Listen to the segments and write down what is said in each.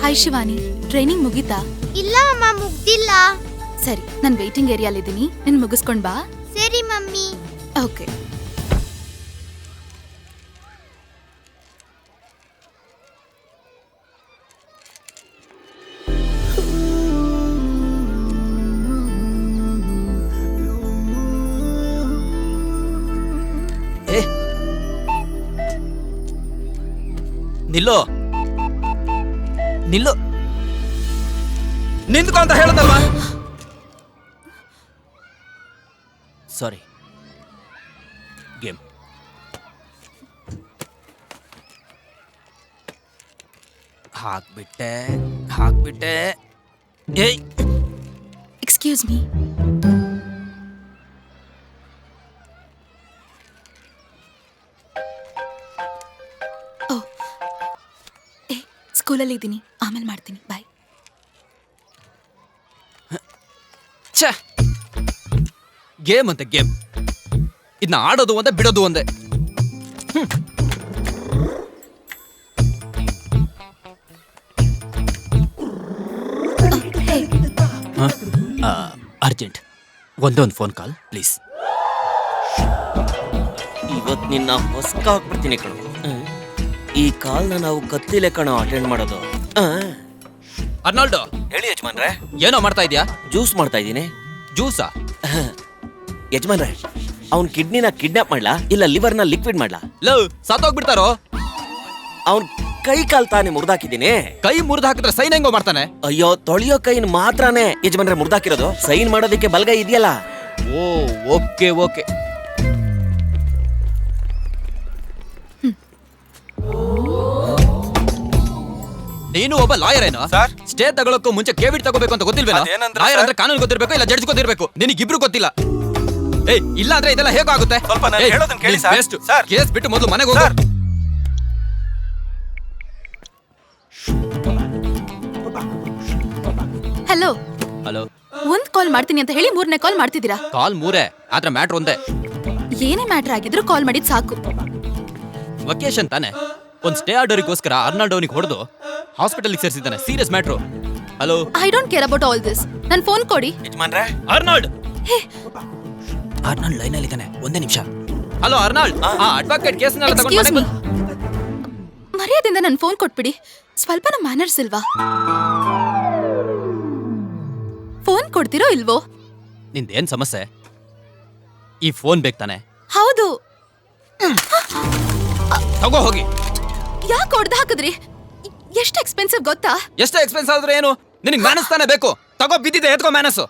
Hi Shivani, training ಮುಗೀತಾ? ಇಲ್ಲ ಅಮ್ಮ, ಮುಗ್ದಿಲ್ಲ. ಸರಿ, ನಾನು ವೇಟಿಂಗ್ ಏರಿಯಾಲಿದ್ದೀನಿ, ನಿನ್ ಮುಗಿಸ್ಕೊಂಡ್ ಬಾ. ಸರಿ ಮಮ್ಮಿ. ಓಕೆ. ನಿಲ್ಲು ನಿಲ್ಲು, ನಿಂತ್ಕೊ ಅಂತ ಹೇಳದಲ್ವಾ? ಸಾರಿ. ಗೇಮ್. ಹಾಕ್ಬಿಟ್ಟೆ. ಏಯ್, ಎಕ್ಸ್ಕ್ಯೂಸ್ ಮೀ. ಸ್ಕೂಲಲ್ಲಿ ಇದ್ದೀನಿ, ಆಮೇಲೆ ಮಾಡ್ತೀನಿ. ಬಾಯ್. ಛೇ, ಗೇಮ್ ಅಂತೆ ಗೇಮ್. ಇದನ್ನ ಆಡೋದು ಒಂದೇ, ಬಿಡೋದು ಒಂದೇ. ಅರ್ಜೆಂಟ್, ಒಂದೊಂದು ಫೋನ್ ಕಾಲ್ ಪ್ಲೀಸ್. ಇವತ್ತು ನಿನ್ನ ಹೊಸ್ಕ ಹಾಕ್ಬಿಡ್ತೀನಿ ಕಣೋ. ಈ ಕಾಲ್ನ ನಾವು ಕತ್ತಿಲೆ ಕಣೋ ಅಟೆಂಡ್ ಮಾಡೋದು. ಅರ್ನಾಲ್ಡೋ, ಹೇಳಿ ಯಜಮಾನ್ರೆ. ಏನೋ ಮಾಡ್ತಾ ಇದೀಯಾ? ಜ್ಯೂಸ್ ಮಾಡ್ತಾ ಇದ್ದೀನಿ. ಜ್ಯೂಸಾ? ಯಜಮಾನ್ರೆ, ಅವ್ನ್ ಕಿಡ್ನಿನ ಕಿಡ್ನಾಪ್ ಮಾಡ್ಲಾ ಇಲ್ಲ ಲಿವರ್ನ ಲಿಕ್ವಿಡ್ ಮಾಡ್ಲಾ? ಲವ್, ಸತ್ತೋಗ್ಬಿಡ್ತಾರೋ? ಅವ್ನ್ ಕೈ ಕಾಲ್ ತಾನೆ ಮುರಿದಾಕಿದ್ದೀನಿ. ಕೈ ಮುರಿದು ಹಾಕಿದ್ರೆ ಸೈನ್ ಹೆಂಗೋ ಮಾಡ್ತಾನೆ? ಅಯ್ಯೋ, ತೊಳೆಯೋ ಕೈನ್ ಮಾತ್ರನೇ ಯಜಮಾನ್ರೆ ಮುರಿದಾಕಿರೋದು. ಸೈನ್ ಮಾಡೋದಕ್ಕೆ ಬಲ್ಗೈ ಇದೆಯಲ್ಲ. ಓ, ಓಕೆ ಓಕೆ. ನೀನು ಒಬ್ಬ ಲಾಯರ್ ಏನೋ? ಸ್ಟೇ ತಗೊಳಕ್ಕೂ ಮುಂಚೆ ಕೇವಿಟ್ ತಗೋಬೇಕು ಅಂತ ಗೊತ್ತಿಲ್ವೇನೋ? ಲಾಯರ್ ಅಂದ್ರೆ ಕಾನೂನು ಗೊತ್ತಿರ್ಬೇಕು, ಇಲ್ಲ ಜಡ್ಜ್ ಗೊತ್ತಿರ್ಬೇಕು. ನಿನಗಿಬ್ರು ಗೊತ್ತಿಲ್ಲ. ಏಯ್, ಇಲ್ಲ ಅಂದ್ರೆ ಇದೆಲ್ಲ ಹೇಗಾಗುತ್ತೆ? ಕೇಸ್ ಬಿಟ್ಟು ಮೊದಲು ಮನೆಗೆ ಹೋಗು. ಹಲೋ. ಹಲೋ. ಒಂದ್ ಕಾಲ್ ಮಾಡ್ತೀನಿ ಅಂತ ಹೇಳಿ 3ನೇ ಕಾಲ್ ಮಾಡ್ತಿದ್ದೀರಾ? ಕಾಲ್ 3, ಆದ್ರೆ ಮ್ಯಾಟ್ರ್ ಒಂದೇ. ಏನೇ ಮ್ಯಾಟ್ರ್ ಆಗಿದ್ರು ಕಾಲ್ ಮಾಡಿದ್ ಸಾಕು. ವಕೇಶನ್ ತಾನೆ, ಒಂದ್ ಸ್ಟೇ ಆರ್ಡರಿಗೋಸ್ಕರ ಅರ್ನಾಲ್ಡೋನಿಗೆ ಹೊಡೆದು ಹಾಸ್ಪಿಟಲ್ ಸೇರಿಸಿದ್ದಾನೆ. Serious matter. Hello. I don't care about all this. ನನ್ ಫೋನ್ ಕೊಡಿ. ಯಜಮಾನ್ರೆ, ಅರ್ನಾಲ್ಡ್. ಅರ್ನಾಲ್ಡ್ ಲೈನ್ ಅಲ್ಲಿ ಇದ್ದಾನೆ, ಒಂದೇ ನಿಮಿಷ. ಹಲೋ ಅರ್ನಾಲ್ಡ್, ಅಡ್ವೊಕೇಟ್ ಕೇಸ್ನೆಲ್ಲ ತಗೊಂಡು ಮರ್ಯಾದಿಂದ ನನ್ ಫೋನ್ ಕೊಟ್ಬಿಡಿ. ಸ್ವಲ್ಪನ ಮ್ಯಾನರ್ಸ್ ಇಲ್ವಾ? ಫೋನ್ ಕೊಡ್ತಿರೋ ಇಲ್ವೋ? ನಿಂದೇನ್ ಸಮಸ್ಯೆ? ಈ ಫೋನ್ ಬೇಕು ತಾನೆ? ಹೌದು. ತಗೋ ಹೋಗಿ. ಯಾಕೆ ಹೊಡ್ದು ಹಾಕಿದ್ರಿ? ಎಷ್ಟು ಎಕ್ಸ್ಪೆನ್ಸಿವ್ ಗೊತ್ತಾ? ಎಷ್ಟು ಎಕ್ಸ್ಪೆನ್ಸ್ ಆದ್ರೆ ಏನು? ನಿನಗೆ ಮ್ಯಾನಸ್ ತಾನೆ ಬೇಕು. ತಗೋ, ಬಿದ್ದಿದೆ, ಎತ್ಕೋ ಮ್ಯಾನಸ್ಸು.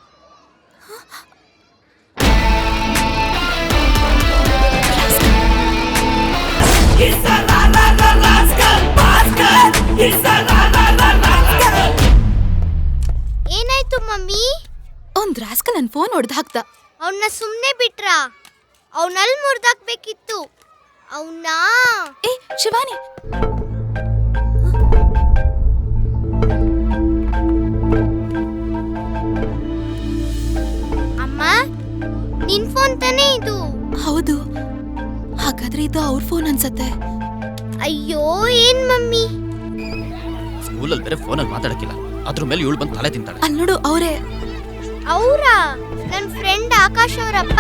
ಏನಾಯ್ತು ಮಮ್ಮಿ? ಒಂದ್ ರಾಸ್ಕಲ್ ನನ್ ಫೋನ್ ಹೊಡ್ದು ಹಾಕ್ದ. ಅವನ್ನ ಸುಮ್ನೆ ಬಿಟ್ರಾ? ಅವನಲ್ಲಿ ಮುರ್ದಾಕ್ಬೇಕಿತ್ತು ಅವನ್ನ. ಏ ಶಿವಾನಿ, ಅಮ್ಮ, ನಿನ್ ಫೋನ್ ತಾನೇ ಇದು? ಹೌದು. ಹಾಗಾದ್ರೆ ಇದು ಅವ್ರ ಫೋನ್ ಅನ್ಸತ್ತೆ. ಅಯ್ಯೋ, ಏನ್ ಮಮ್ಮಿ? ಸ್ಕೂಲಲ್ಲಿ ಬೇರೆ ಫೋನಲ್ಲಿ ಮಾತಾಡಕ್ಕಿಲ್ಲ, ಅದ್ರ ಮೇಲೆ ಇವಳು ಬಂದು ತಲೆ ತಿಂತಾಳೆ. ಅಲ್ಲಿ ನೋಡು, ಅವರೇ. ಅವ್ರಾ? ನನ್ ಫ್ರೆಂಡ್ ಆಕಾಶ್ ಅವರಪ್ಪ,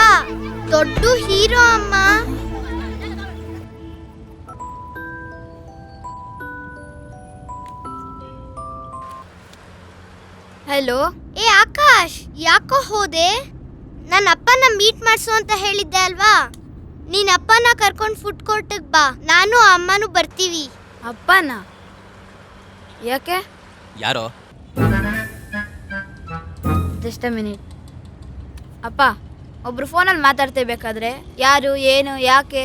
ದೊಡ್ಡ ಹೀರೋ ಅಮ್ಮ. ಹಲೋ. ಏ ಆಕಾಶ್, ಯಾಕೋ ಹೋದೆ? ನನ್ನ ಅಪ್ಪನ ಮೀಟ್ ಮಾಡ್ಸು ಅಂತ ಹೇಳಿದ್ದೆ ಅಲ್ವಾ? ನೀನ್ ಅಪ್ಪನ ಕರ್ಕೊಂಡು ಫುಡ್ ಕೋರ್ಟಿಗೆ ಬಾ, ನಾನು ಅಮ್ಮನೂ ಬರ್ತೀವಿ. ಅಪ್ಪನ? ಯಾಕೆ? ಯಾರೋ? Just a minute. ಅಪ್ಪ, ಒಬ್ರು ಫೋನಲ್ಲಿ ಮಾತಾಡ್ತಿರ್ಬೇಕಾದ್ರೆ ಯಾರು, ಏನು, ಯಾಕೆ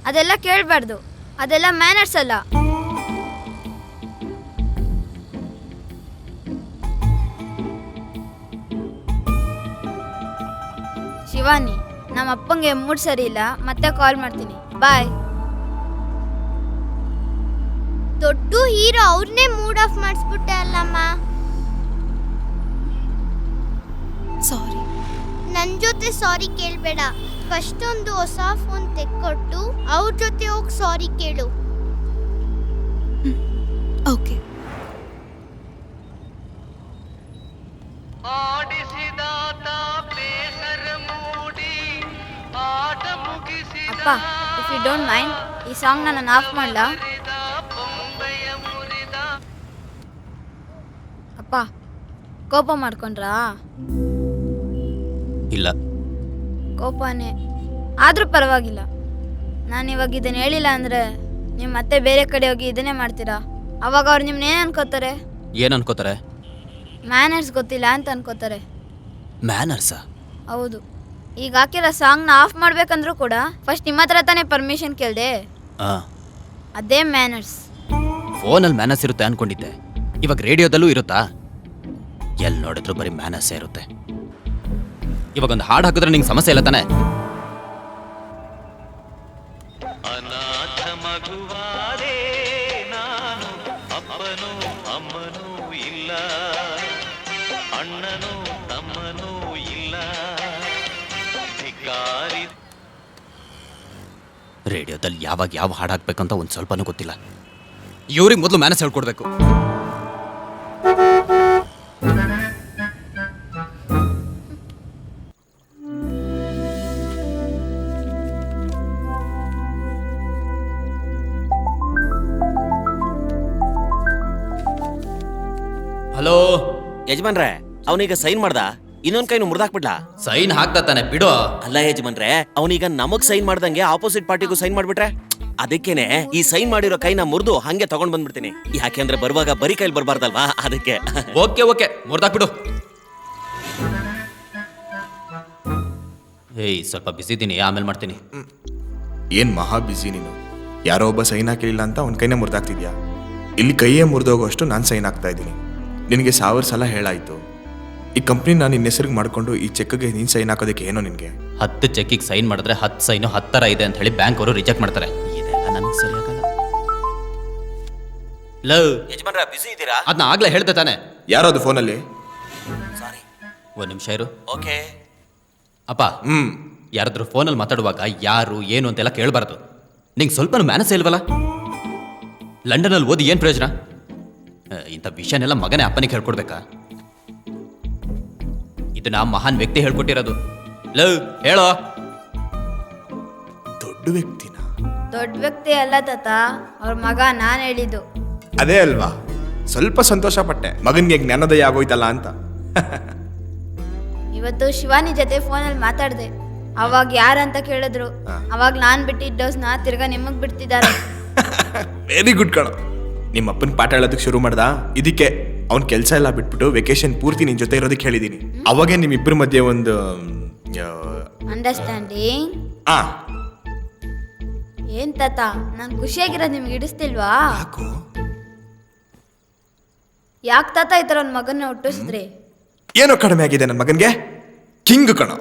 ಅದೆಲ್ಲ ಕೇಳಬಾರ್ದು. ಅದೆಲ್ಲ ಮ್ಯಾನರ್ಸ್ ಅಲ್ಲ. ಶಿವಾನಿ, ನಮ್ಮ ಅಪ್ಪಂಗೆ ಮೂಡ್ ಸರಿ ಇಲ್ಲ, ಮತ್ತೆ ಕಾಲ್ ಮಾಡ್ತೀನಿ. ಬಾಯ್. ದೊಡ್ಡ ಹೀರೋ ಅವ್ರನ್ನೇ ಮೂಡ್ ಆಫ್ ಮಾಡಿಸ್ಬಿಟ್ಟೆ ಅಲ್ಲಮ್ಮ. ಸಾರಿ. ನನ್ ಜೊತೆ ಸಾರಿ ಕೇಳ್ಬೇಡ. ಫಸ್ಟ್ ಒಂದು ಹೊಸ ಫೋನ್ ತೆಕ್ಕೊಟ್ಟು ಅವ್ರ ಜೊತೆ ಹೋಗಿ ಸಾರಿ ಕೇಳು. Okay. If you don't mind ಈ ಸಾಂಗ್ನ ನಾನು ಆಫ್ ಮಾಡಲಾ? ಅಪ್ಪ ಕೋಪ ಮಾಡ್ಕೊಂಡ್ರಾ? ಇಲ್ಲ. ಕೋಪನೇ ಆದರೂ ಪರವಾಗಿಲ್ಲ. ನಾನು ಇವಾಗ ಇದನ್ನು ಹೇಳಿಲ್ಲ ಅಂದರೆ ನೀವು ಮತ್ತೆ ಬೇರೆ ಕಡೆ ಹೋಗಿ ಇದನ್ನೇ ಮಾಡ್ತೀರಾ. ಅವಾಗ ಅವ್ರು ನಿಮ್ಮನ್ನೇನು ಅನ್ಕೋತಾರೆ? ಏನ್ ಅನ್ಕೋತಾರೆ? ಮ್ಯಾನರ್ಸ್ ಗೊತ್ತಿಲ್ಲ ಅಂತ ಅನ್ಕೋತಾರೆ. ಮ್ಯಾನರ್ಸಾ? ಹೌದು. ಈಗ ಹಾಕಿರೋ ಸಾಂಗ್ನ ಆಫ್ ಮಾಡ್ಬೇಕಂದ್ರೂ ಕೂಡ ಫಸ್ಟ್ ನಿಮ್ಮ ಹತ್ರ ತಾನೇ ಪರ್ಮಿಷನ್ ಕೇಳಿದೆ. ಅದೇ ಮ್ಯಾನರ್ಸ್. ಫೋನಲ್ಲಿ ಮ್ಯಾನರ್ಸ್ ಇರುತ್ತೆ ಅನ್ಕೊಂಡಿದ್ದೆ, ಇವಾಗ ರೇಡಿಯೋದಲ್ಲೂ ಇರುತ್ತಾ? ಎಲ್ಲಿ ನೋಡಿದ್ರು ಬರೀ ಮ್ಯಾನರ್ಸೇ ಇರುತ್ತೆ. ಇವಾಗ ಒಂದು ಹಾಡು ಹಾಕಿದ್ರೆ ನಿಂಗೆ ಸಮಸ್ಯೆ ಇಲ್ಲ ತಾನೆ? ಅನಾಥ ಮಗುವಾದೆ ನಾನು, ಅಪ್ಪನೂ ಅಮ್ಮನೂ ಇಲ್ಲ, ಅಣ್ಣನೂ ತಮ್ಮನೂ ಇಲ್ಲ, ಧಿಕ್ಕಾರಿ. ರೇಡಿಯೋದಲ್ಲಿ ಯಾವಾಗ ಯಾವ ಹಾಡು ಹಾಕ್ಬೇಕಂತ ಒಂದು ಸ್ವಲ್ಪನೂ ಗೊತ್ತಿಲ್ಲ. ಇವ್ರಿಗೆ ಮೊದಲು ಮ್ಯಾನರ್ಸ್ ಹೇಳ್ಕೊಡ್ಬೇಕು. ಹಲೋ ಯಜಮಾನ್ರೆ, ಅವನೀಗ ಸೈನ್ ಮಾಡ್ದ, ಇನ್ನೊಂದ್ ಕೈನು ಮುರ್ದಾಕ್ಬಿಡ್ಲಾ? ಸೈನ್ ಹಾಕ್ತಾ ತಾನೆ, ಬಿಡು. ಅಲ್ಲ ಯಜಮಾನ್ರೆ, ಅವನೀಗ ನಮಗ್ ಸೈನ್ ಮಾಡ್ದಂಗೆ ಆಪೋಸಿಟ್ ಪಾರ್ಟಿಗೂ ಸೈನ್ ಮಾಡ್ಬಿಟ್ರೆ ಅದಕ್ಕೇನೆ ಈ ಸೈನ್ ಮಾಡಿರೋ ಕೈನ ಮುರಿದು ಹಂಗೆ ತಗೊಂಡ್ ಬಂದ್ಬಿಡ್ತೀನಿ. ಯಾಕೆಂದ್ರೆ ಬರುವಾಗ ಬರೀ ಕೈಲಿ ಬರ್ಬಾರ್ದಲ್ವಾ, ಅದಕ್ಕೆ. ಓಕೆ ಓಕೆ, ಮುರ್ದಾಕ್ಬಿಡು. ಏಯ್, ಸ್ವಲ್ಪ ಬಿಸಿ ಇದ್ದೀನಿ, ಆಮೇಲೆ ಮಾಡ್ತೀನಿ. ಏನ್ ಮಹಾ ಬಿಸಿ ನೀನು. ಯಾರೋ ಒಬ್ಬ ಸೈನ್ ಹಾಕಿಲ್ಲ ಅಂತ ಅವ್ನ ಕೈನ ಮುರಿದಾಕ್ತಿದ್ಯಾ? ಇಲ್ಲಿ ಕೈಯೇ ಮುರಿದೋಗೋಷ್ಟು ನಾನು ಸೈನ್ ಹಾಕ್ತಾ ಇದ್ದೀನಿ. ನಿನಗೆ 1000 ಸಲ ಹೇಳಾಯ್ತು. ಈ ಕಂಪ್ನಿ ನಾನು ನಿನ್ನ ಹೆಸರಿಗೆ ಮಾಡ್ಕೊಂಡು ಈ ಚೆಕ್ಗೆ ನೀನು ಸೈನ್ ಹಾಕೋದಕ್ಕೆ ಏನೋ ನಿನಗೆ? 10 ಚೆಕ್ಕಿಗೆ ಸೈನ್ ಮಾಡಿದ್ರೆ 10 ಸೈನು 10 ಥರ ಇದೆ ಅಂತ ಹೇಳಿ ಬ್ಯಾಂಕ್ ಅವರು ರಿಜೆಕ್ಟ್ ಮಾಡ್ತಾರೆ. ಇದೆಲ್ಲ ನಮಗೆ ಸರಿಯಾಗಲ್ಲ. ಲವ್ ಯಜಮಾನ್ರೆ, ಬಿಸಿ ಇದ್ದೀರಾ? ಅದನ್ನ ಆಗ್ಲೇ ಹೇಳ್ದೆ ತಾನೆ. ಯಾರೋದು ಫೋನಲ್ಲಿ? ಸಾರಿ. ಒಂದು ನಿಮಿಷ ಇರು. ಓಕೆ. ಅಪ್ಪ, ಯಾರಾದ್ರೂ ಫೋನಲ್ಲಿ ಮಾತಾಡುವಾಗ ಯಾರು ಏನು ಅಂತೆಲ್ಲ ಕೇಳಬಾರ್ದು. ನಿಂಗೆ ಸ್ವಲ್ಪ ಮ್ಯಾನಸ್ ಇಲ್ವಲ್ಲ? ಲಂಡನಲ್ಲಿ ಓದಿ ಏನು ಪ್ರಯೋಜನ? ಇಂಥ ವಿಷಯನೆಲ್ಲ ಮಗನೇ ಅಪ್ಪನಿಗೆ ಹೇಳ್ಕೊಡ್ಬೇಕಾ? ಇದನ್ನ ಮಹಾನ್ ವ್ಯಕ್ತಿ ಹೇಳ್ಕೊಟ್ಟಿರೋದು. ಲವ್ ಹೇಳೋ. ದೊಡ್ಡ ವ್ಯಕ್ತಿನ? ದೊಡ್ಡ ವ್ಯಕ್ತಿ ಅಲ್ಲ ತಾತ, ಅವ್ರ ಮಗ. ನಾನು ಹೇಳಿದ್ದು ಅದೇ ಅಲ್ವಾ? ಸ್ವಲ್ಪ ಸಂತೋಷ ಪಟ್ಟೆ, ಮಗನಿಗೆ ಜ್ಞಾನೋದಯ ಆಗೋಯ್ತಲ್ಲ ಅಂತ. ಇವತ್ತು ಶಿವಾನಿ ಜೊತೆ ಫೋನಲ್ಲಿ ಮಾತಾಡಿದೆ. ಅವಾಗ ಯಾರಂತ ಕೇಳಿದ್ರು. ಅವಾಗ ನಾನು ಬಿಟ್ಟಿದ್ದ ಡೋಸ್ನ ತಿರ್ಗಾ ನಿಮಗ್ ಬಿಡ್ತಿದ್ದಾರೆ. ವೆರಿ ಗುಡ್ ಕಣ. ನಿಮ್ಮ ಅಪ್ಪನ ಪಾಠ ಹೇಳೋದಕ್ಕೆ ಶುರು ಮಾಡ್ದ. ಇದಕ್ಕೆ ಅವ್ನ ಕೆಲಸ ಎಲ್ಲ ಬಿಟ್ಬಿಟ್ಟು ವೆಕೇಶನ್ ಪೂರ್ತಿ ನಿನ್ ಜೊತೆ ಇರೋದಕ್ಕೆ ಹೇಳಿದೀನಿ. ಅವಾಗೇ ನಿಮ್ಮಿಬ್ಬರ ಮಧ್ಯೆ ಒಂದು ಅಂಡರ್ಸ್ಟ್ಯಾಂಡಿಂಗ್. ಏನ್ ತಾತ, ನಾನು ಖುಷಿಯಾಗಿರೋದು ನಿಮ್ಗೆ ಇಡಿಸ್ತಿಲ್ವಾ? ಯಾಕೆ ತಾತ ಈ ಥರ ಒಂದು ಮಗನ್ನ ಹುಟ್ಟಿಸಿದ್ರಿ? ಏನೋ ಕಡಿಮೆ ಆಗಿದೆ ನನ್ನ ಮಗನ್ಗೆ. ಕಿಂಗ್ ಕಣ.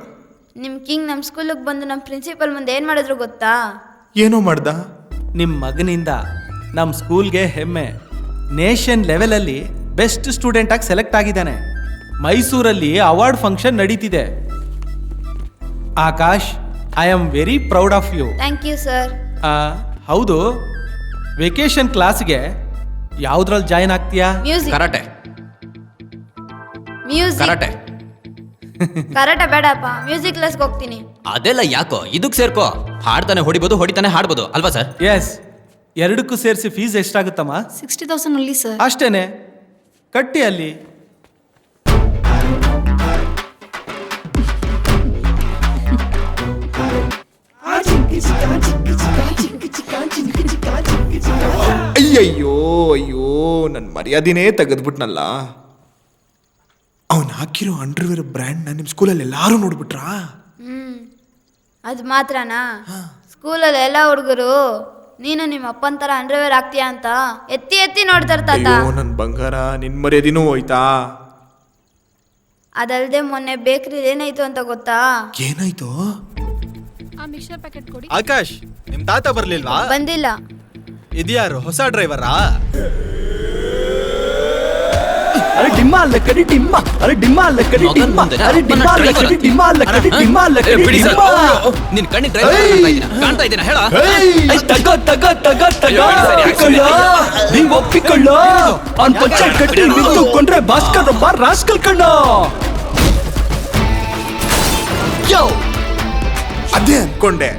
ನಿಮ್ ಕಿಂಗ್ ನಮ್ಮ ಸ್ಕೂಲಿಗೆ ಬಂದು ನಮ್ಮ ಪ್ರಿನ್ಸಿಪಲ್ ಮುಂದೆ ಏನು ಮಾಡಿದ್ರು ಗೊತ್ತಾ? ಏನೋ ಮಾಡ್ದ? ನಿಮ್ಮ ಮಗನಿಂದ ನಮ್ಮ ಸ್ಕೂಲ್ಗೆ ಹೆಮ್ಮೆ. ನೇಷನ್ ಲೆವೆಲಲ್ಲಿ ಬೆಸ್ಟ್ ಸ್ಟೂಡೆಂಟ್ ಆಗಿ ಸೆಲೆಕ್ಟ್ ಆಗಿದ್ದಾನೆ. ಮೈಸೂರಲ್ಲಿ ಅವಾರ್ಡ್ ಫಂಕ್ಷನ್ ನಡೀತಿದೆ. Akash, I am very proud of you. Thank you sir. ಹೌದು, ವೆಕೇಶನ್ ಕ್ಲಾಸ್ಗೆ ಯಾವ್ದ್ರಲ್ಲಿ ಜಾಯಿನ್ ಆಗ್ತೀಯಾ? Music. Karate. Music. Karate. Karate ಬೇಡಪ್ಪ, ಮ್ಯೂಸಿಕ್ ಕ್ಲಾಸ್ಗೆ ಹೋಗ್ತೀನಿ. ಅದೆಲ್ಲ ಯಾಕೋ, ಇದಕ್ಕೆ ಸೇರ್ಕೋ. ಹಾಡ್ತಾನೆ ಹೊಡಿಬೋದು, ಹೊಡಿತಾನೆ ಹಾಡ್ಬೋದು ಅಲ್ವಾ ಸರ್? ಎಸ್. ಎರಡಕ್ಕೂ ಸೇರಿಸಿ ಫೀಸ್ ಎಷ್ಟಾಗುತ್ತಮ್ಮ? 60,000 only, sir. ಅಷ್ಟೇನೆ, ಕಟ್ಟಿ ಅಲ್ಲಿ. ಅಯ್ಯಯ್ಯೋ ಅಯ್ಯೋ, ನನ್ನ ಮರ್ಯಾದಿನೇ ತೆಗೆದ್ಬಿಟ್ನಲ್ಲ. ಅವನು ಹಾಕಿರೋ ಅಂಡರ್ವೇರ್ ಬ್ರ್ಯಾಂಡ್ನ ನಿಮ್ಮ ಸ್ಕೂಲಲ್ಲಿ ಎಲ್ಲರೂ ನೋಡ್ಬಿಟ್ರಾ? ಅದು ಮಾತ್ರನಾ? ಸ್ಕೂಲಲ್ಲಿ ಎಲ್ಲ ಹುಡುಗರು ನೀನು ನಿಮ್ಮ ಅಪ್ಪನ ಥರ ಅಂಡರ್ವೇರ್ ಆಗ್ತೀಯಾ ಅಂತ ಎತ್ತಿ ಎತ್ತಿ ನೋಡ್ತಾರೆ ತಾತ. ಅಯ್ಯೋ ನನ್ನ ಬಂಗಾರ, ನಿನ್ನ ಮರ್ಯಾದಿನೂ ಹೋಯ್ತಾ? ಅದಲ್ಲದೆ ಮೊನ್ನೆ ಬೇಕ್ರಿ ಏನಾಯ್ತು ಅಂತ ಗೊತ್ತಾ? ಏನಾಯ್ತು? ಆಕಾಶ್, ನಿಮ್ ತಾತ ಬರ್ಲಿಲ್ವಾ? ಬಂದಿಲ್ಲ. ಇದ್ಯಾರು ಹೊಸ ಡ್ರೈವರಾ? ಅರೆ ಡಿಮ್ಮ ಅಲ್ಲ ಕಡಿ ಡಿಮ್ಮ, ಅರೆ ಡಿಮ್ಮ ಅಲ್ಲ ಕಡಿ ಡಿಮ್ಮ, ಅರೆ ಡಿಮ್ಮ ಅಲ್ಲ ಕಡಿ ಡಿಮ್ಮ ಅಲ್ಲ ಕಡಿ ಡಿಮ್ಮ ಅಲ್ಲ ಕಡಿ ಡಿಮ್ಮ. ನಿನ್ ಕಣ್ಣಿಗೆ ಡ್ರೈವರ್ ಕಾಣ್ತಾ ಇದ್ದೀನ ಹೇಳ? ತಗ ತಗ ತಗ ತಗ ಒಪ್ಪಿಕೊಳ್ಳ, ನೀವ್ ಒಪ್ಪಿಕೊಳ್ಳ. ಅವ್ನ್ ಪಂಚಾಯತ್ ಕಟ್ಟಿ ನಿಂತುಕೊಂಡ್ರೆ ಭಾಸ್ಕರ್ ಒಬ್ಬ ರಾಸ್ಕಲ್ ಕಣ್ಣ. ಅದೇ ಅನ್ಕೊಂಡೆ.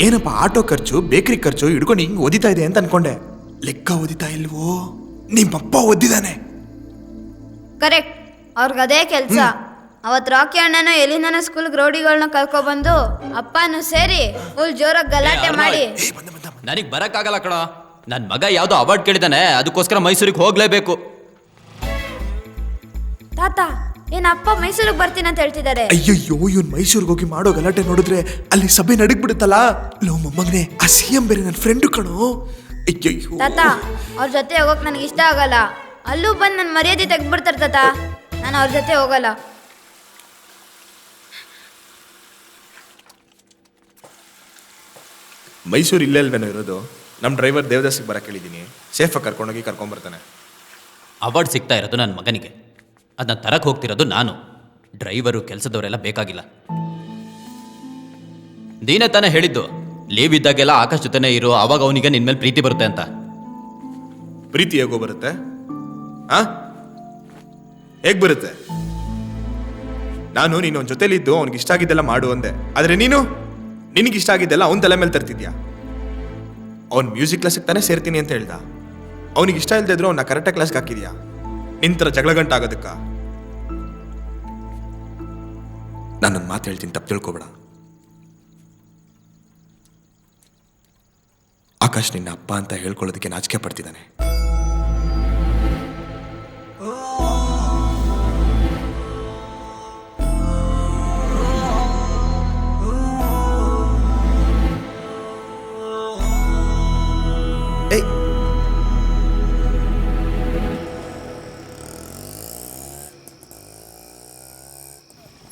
ಏನಪ್ಪ ಆಟೋ ಖರ್ಚು ಬೇಕರಿ ಖರ್ಚು ಹಿಡ್ಕೊಂಡು ಹಿಂಗೆ ಓದಿತಾ ಇದೆ ಅಂತ ಅನ್ಕೊಂಡೆ. ಲೆಕ್ಕ ಓದಿತಾ ಇಲ್ವೋ? ನಿಮ್ಮಪ್ಪ ಓದಿದ್ದಾನೆ. ಕರೆಕ್ಟ್, ಅವ್ರಿಗೆ ಅದೇ ಕೆಲಸ. ಅವತ್ತು ರಾಕಿ ಅಣ್ಣನೂ ಎಲ್ಲಿಂದನೋ ಸ್ಕೂಲ್ ರೌಡಿಗಳನ್ನ ಕರ್ಕೊಬಂದು ಅಪ್ಪನೂ ಸೇರಿ ಫುಲ್ ಜೋರಾಗಿ ಗಲಾಟೆ ಮಾಡಿ. ನನಗ್ ಬರಕ್ಕಾಗಲ್ಲ ಕಣ. ನನ್ ಮಗ ಯಾವ್ದೋ ಅವಾರ್ಡ್ ಕೇಳಿದಾನೆ, ಅದಕ್ಕೋಸ್ಕರ ಮೈಸೂರಿಗೆ ಹೋಗ್ಲೇಬೇಕು. ತಾತ, ಏನ್ ಅಪ್ಪ ಮೈಸೂರಿಗೆ ಬರ್ತೀನಿ ಅಂತ ಹೇಳ್ತಿದ್ದಾರೆ? ಅಯ್ಯಯ್ಯೋ, ಇವನ್ ಮೈಸೂರಿಗೆ ಹೋಗಿ ಮಾಡೋ ಗಲಾಟೆ ನೋಡಿದ್ರೆ ಅಲ್ಲಿ ಸಭೆ ನಡಗ್ಬಿಡುತ್ತಲ್ಲ. ಲೋ ಮೊಮ್ಮಗನೆ, ಆ CM ಬೇರೆ ನನ್ನ ಫ್ರೆಂಡು ಕಣೋ. ಅಯ್ಯಯ್ಯೋ ತಾತ, ಅವ್ರ ಜೊತೆ ಹೋಗಕ್ ನನಗೆ ಇಷ್ಟ ಆಗಲ್ಲ. ಅಲ್ಲೂ ಬಂದು ನನ್ನ ಮರ್ಯಾದೆ ತೆಗ್ದ್ಬಿಡ್ತಾರೆ ತಾತ. ನಾನು ಅವ್ರ ಜೊತೆ ಹೋಗಲ್ಲ. ಮೈಸೂರು ಇಲ್ಲೇ ಅಲ್ವೇನೋ ಇರೋದು. ನಮ್ಮ ಡ್ರೈವರ್ ದೇವದಾಸಿಗೆ ಬರಕ್ಕೆ ಹೇಳಿದ್ದೀನಿ, ಸೇಫಾಗಿ ಕರ್ಕೊಂಡೋಗಿ ಕರ್ಕೊಂಬರ್ತಾನೆ. ಅವಾರ್ಡ್ ಸಿಗ್ತಾ ಇರೋದು ನನ್ನ ಮಗನಿಗೆ, ಅದನ್ನ ತರಕ್ ಹೋಗ್ತಿರೋದು ನಾನು. ಡ್ರೈವರು ಕೆಲಸದವರೆಲ್ಲ ಬೇಕಾಗಿಲ್ಲ. ನೀನೇ ತಾನೇ ಹೇಳಿದ್ದು, ಲೀವ್ ಇದ್ದಾಗೆಲ್ಲ ಆಕಾಶ್ ಜೊತೆನೇ ಇರು, ಅವಾಗ ಅವನಿಗೆ ನಿನ್ ಮೇಲೆ ಪ್ರೀತಿ ಬರುತ್ತೆ ಅಂತ. ಪ್ರೀತಿ ಹೇಗೋ ಬರುತ್ತೆ? ಹೇಗ್ ಬರುತ್ತೆ? ನಾನು ನೀನು ಅವನ ಜೊತೆಲಿದ್ದು ಅವ್ನಿಗೆ ಇಷ್ಟ ಆಗಿದ್ದೆಲ್ಲ ಮಾಡು ಅಂದೆ. ಆದ್ರೆ ನೀನು ನಿನಗೆ ಇಷ್ಟ ಆಗಿದ್ದೆಲ್ಲ ಅವನ ತಲೆ ಮೇಲೆ ತರ್ತಿದ್ಯಾ. ಅವ್ನು ಮ್ಯೂಸಿಕ್ ಕ್ಲಾಸಿಗೆ ತಾನೇ ಸೇರ್ತೀನಿ ಅಂತ ಹೇಳ್ದ. ಅವನಿಗೆ ಇಷ್ಟ ಇಲ್ಲದೆ ಇದ್ರು ಅವನ್ನ ಕರೆಕ್ಟಾಗಿ ಕ್ಲಾಸ್ಗೆ ಹಾಕಿದ್ಯಾ. ನಿಂತರ ಜಗಳ ಗಂಟ ಆಗೋದಕ್ಕ. ನಾನೊಂದು ಮಾತು ಹೇಳ್ತೀನಿ, ತಪ್ಪು ತಿಳ್ಕೊಬೇಡ. ಆಕಾಶ್ ನಿನ್ನ ಅಪ್ಪ ಅಂತ ಹೇಳ್ಕೊಳ್ಳೋದಕ್ಕೆ ನಾಚಿಕೆ ಪಡ್ತಿದ್ದಾನೆ.